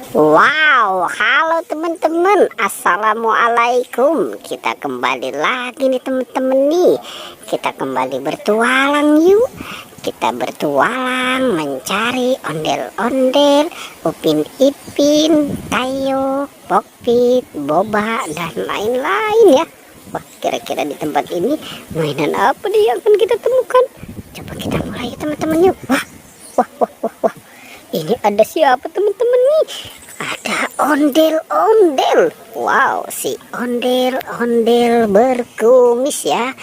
Wow, halo teman-teman, assalamualaikum. Kita kembali lagi nih teman-teman nih. Kita kembali bertualang yuk. Kita bertualang mencari ondel-ondel, Upin Ipin, Tayo, Pokpit, Boba, dan lain-lain ya. Wah, kira-kira di tempat ini mainan apa nih yang akan kita temukan? Coba kita mulai teman-teman yuk. Wah, wah, wah, wah, wah. Ini ada siapa teman-teman nih? Ada ondel-ondel. Wow, si ondel-ondel berkumis ya.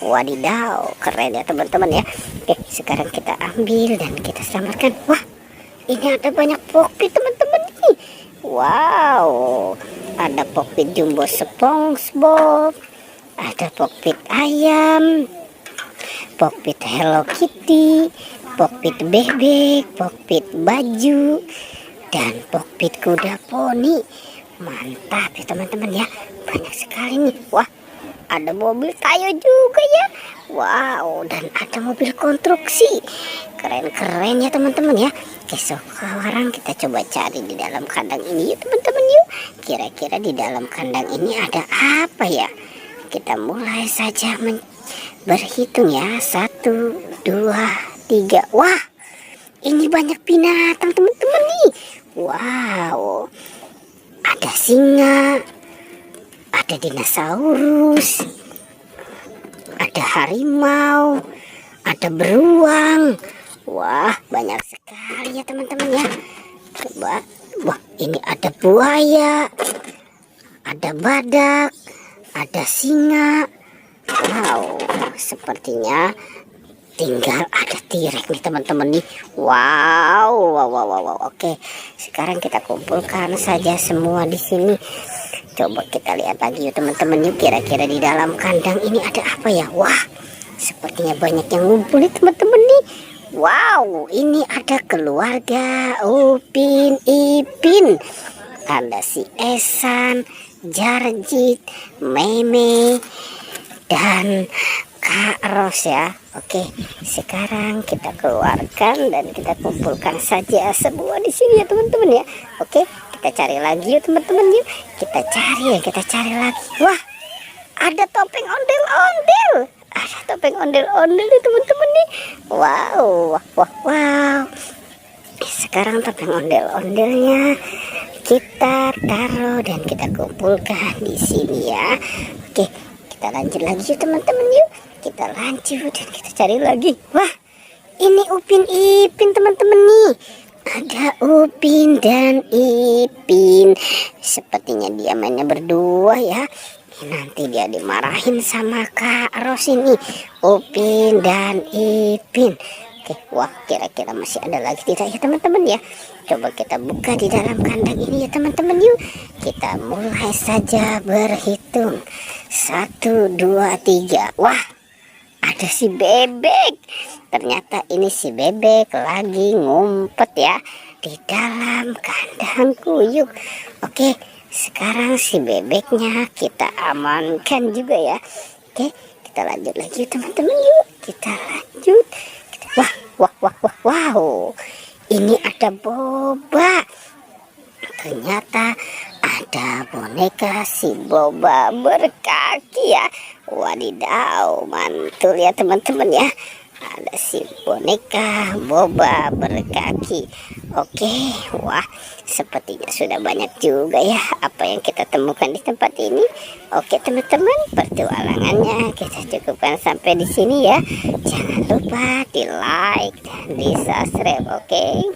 Wadidaw, keren ya teman-teman ya. Oke, sekarang kita ambil dan kita selamatkan. Wah, ini ada banyak Pokpit teman-teman nih. Wow, ada Pokpit Jumbo SpongeBob, ada Pokpit ayam, Pokpit Hello Kitty, Pokpit bebek, Pokpit baju, dan Pokpit kuda poni. Mantap ya teman-teman ya, banyak sekali nih. Wah, ada mobil Tayo juga ya. Wow, dan ada mobil konstruksi. Keren-keren ya teman-teman ya. Oke, sekarang kita coba cari di dalam kandang ini yuk teman-teman yuk. Kira-kira di dalam kandang ini ada apa ya? Kita mulai saja berhitung ya. 1, 2, 3. Wah, ini banyak binatang teman-teman nih. Wow, ada singa, ada dinosaurus, ada harimau, ada beruang. Wah, banyak sekali ya teman-teman ya. Coba, wah, ini ada buaya, ada badak, ada singa. Wow, sepertinya tinggal ada T-Rex nih teman-teman nih. Wow, wow, wow, wow, wow. Oke, sekarang kita kumpulkan saja semua di sini. Coba kita lihat lagi yuk teman-teman yuk. Kira-kira di dalam kandang ini ada apa ya? Wah, sepertinya banyak yang ngumpul nih teman-teman nih. Wow, ini ada keluarga Upin Ipin. Ada si Esan, Jarjit, Meme, dan Kak Ros ya. Oke, sekarang kita keluarkan dan kita kumpulkan saja semua di sini ya teman-teman ya. Oke, kita cari lagi yuk teman-teman yuk. Kita cari lagi. Wah, ada topeng ondel-ondel. Ada topeng ondel-ondel nih teman-teman nih. Wow, wah, wah, wow. Sekarang topeng ondel-ondelnya kita taruh dan kita kumpulkan di sini ya. Oke, kita lanjut lagi yuk teman-teman yuk. Kita lanjut dan kita cari lagi. Wah, ini Upin Ipin teman-teman nih. Ada Upin dan Ipin. Sepertinya dia mainnya berdua ya. Nanti dia dimarahin sama Kak Ros ini. Upin dan Ipin. Oke, wah, kira-kira masih ada lagi tidak ya teman-teman ya. Coba kita buka di dalam kandang ini ya teman-teman yuk. Kita mulai saja berhitung. 1, 2, 3. Wah, ada si bebek. Ternyata ini si bebek lagi ngumpet ya di dalam kandang kuyuk. Oke, sekarang si bebeknya kita amankan juga ya. Oke, kita lanjut lagi teman-teman yuk. Kita lanjut. Wah, wah, wah, wah, wow. Ini ada Boba. Ternyata ada boneka si Boba berkaki ya. Wadidaw, mantul ya teman-teman ya. Ada si boneka Boba berkaki. Oke, wah, sepertinya sudah banyak juga ya apa yang kita temukan di tempat ini. Oke teman-teman, pertualangannya kita cukupkan sampai di sini ya. Jangan lupa di like dan di subscribe. Oke.